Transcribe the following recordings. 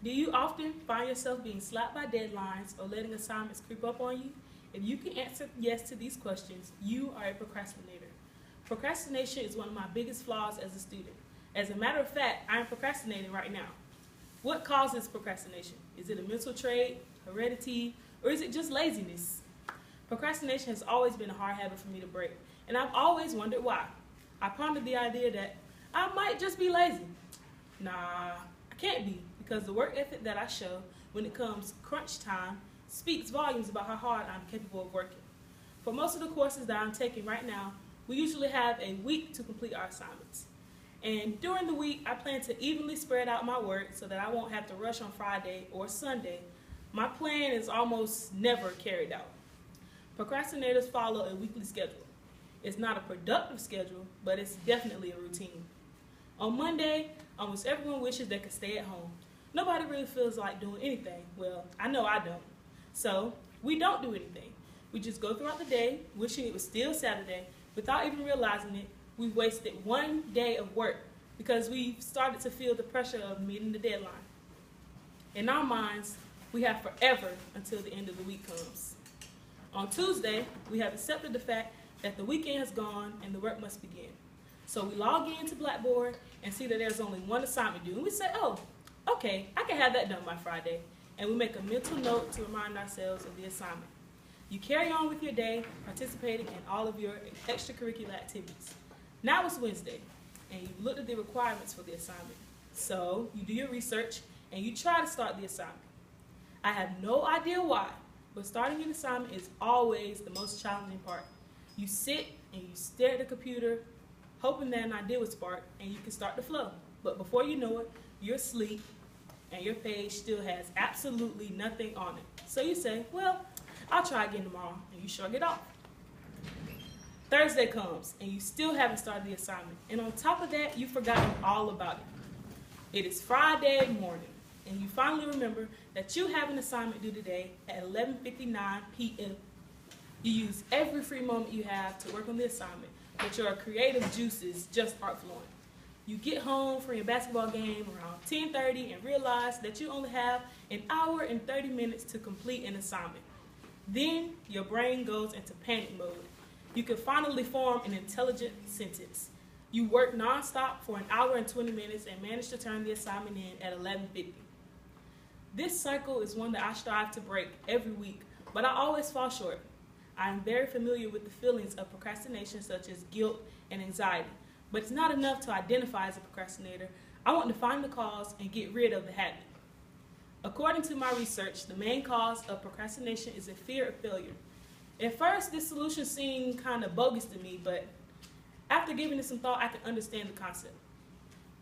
Do you often find yourself being slapped by deadlines or letting assignments creep up on you? If you can answer yes to these questions, you are a procrastinator. Procrastination is one of my biggest flaws as a student. As a matter of fact, I am procrastinating right now. What causes procrastination? Is it a mental trait, heredity, or is it just laziness? Procrastination has always been a hard habit for me to break, and I've always wondered why. I pondered the idea that I might just be lazy. Nah, I can't be, because the work ethic that I show when it comes crunch time speaks volumes about how hard I'm capable of working. For most of the courses that I'm taking right now, we usually have a week to complete our assignments. And during the week, I plan to evenly spread out my work so that I won't have to rush on Friday or Sunday. My plan is almost never carried out. Procrastinators follow a weekly schedule. It's not a productive schedule, but it's definitely a routine. On Monday, almost everyone wishes they could stay at home. Nobody really feels like doing anything. Well, I know I don't. So we don't do anything. We just go throughout the day, wishing it was still Saturday. Without even realizing it, we've wasted one day of work because we've started to feel the pressure of meeting the deadline. In our minds, we have forever until the end of the week comes. On Tuesday, we have accepted the fact that the weekend has gone and the work must begin. So we log into Blackboard and see that there's only one assignment due. And we say, oh, okay, I can have that done by Friday. And we make a mental note to remind ourselves of the assignment. You carry on with your day, participating in all of your extracurricular activities. Now it's Wednesday, and you've looked at the requirements for the assignment. So you do your research, and you try to start the assignment. I have no idea why, but starting an assignment is always the most challenging part. You sit and you stare at the computer, hoping that an idea will spark, and you can start the flow. But before you know it, you're asleep, and your page still has absolutely nothing on it. So you say, well, I'll try again tomorrow, and you shrug it off. Thursday comes, and you still haven't started the assignment. And on top of that, you've forgotten all about it. It is Friday morning, and you finally remember that you have an assignment due today at 11:59 p.m. You use every free moment you have to work on the assignment, but your creative juices just aren't flowing. You get home from your basketball game around 10:30 and realize that you only have an hour and 30 minutes to complete an assignment. Then your brain goes into panic mode. You can finally form an intelligent sentence. You work nonstop for an hour and 20 minutes and manage to turn the assignment in at 11:50. This cycle is one that I strive to break every week, but I always fall short. I am very familiar with the feelings of procrastination, such as guilt and anxiety, but it's not enough to identify as a procrastinator. I want to find the cause and get rid of the habit. According to my research, the main cause of procrastination is a fear of failure. At first, this solution seemed kind of bogus to me, but after giving it some thought, I can understand the concept.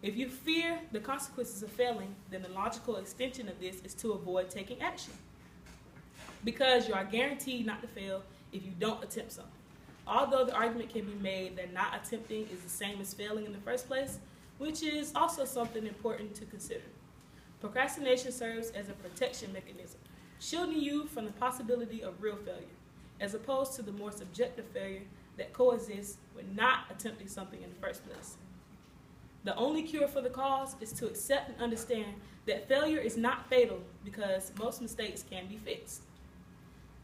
If you fear the consequences of failing, then the logical extension of this is to avoid taking action, because you are guaranteed not to fail if you don't attempt something. Although the argument can be made that not attempting is the same as failing in the first place, which is also something important to consider. Procrastination serves as a protection mechanism, shielding you from the possibility of real failure, as opposed to the more subjective failure that coexists with not attempting something in the first place. The only cure for the cause is to accept and understand that failure is not fatal, because most mistakes can be fixed.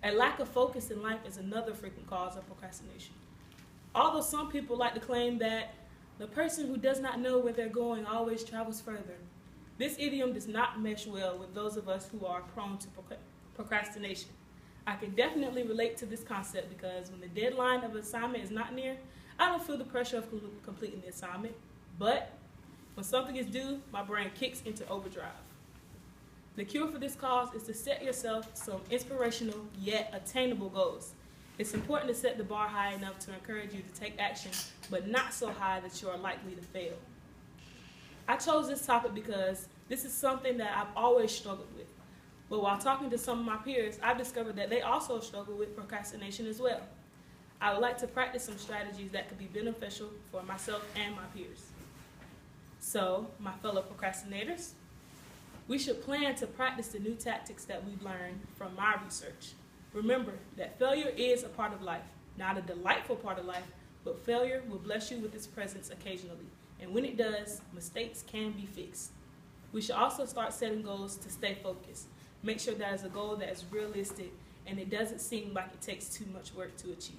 A lack of focus in life is another frequent cause of procrastination. Although some people like to claim that the person who does not know where they're going always travels further, this idiom does not mesh well with those of us who are prone to procrastination. I can definitely relate to this concept, because when the deadline of an assignment is not near, I don't feel the pressure of completing the assignment. But when something is due, my brain kicks into overdrive. The cure for this cause is to set yourself some inspirational yet attainable goals. It's important to set the bar high enough to encourage you to take action, but not so high that you are likely to fail. I chose this topic because this is something that I've always struggled with. But while talking to some of my peers, I've discovered that they also struggle with procrastination as well. I would like to practice some strategies that could be beneficial for myself and my peers. So, my fellow procrastinators, we should plan to practice the new tactics that we've learned from my research. Remember that failure is a part of life, not a delightful part of life, but failure will bless you with its presence occasionally. And when it does, mistakes can be fixed. We should also start setting goals to stay focused. Make sure that is a goal that is realistic and it doesn't seem like it takes too much work to achieve.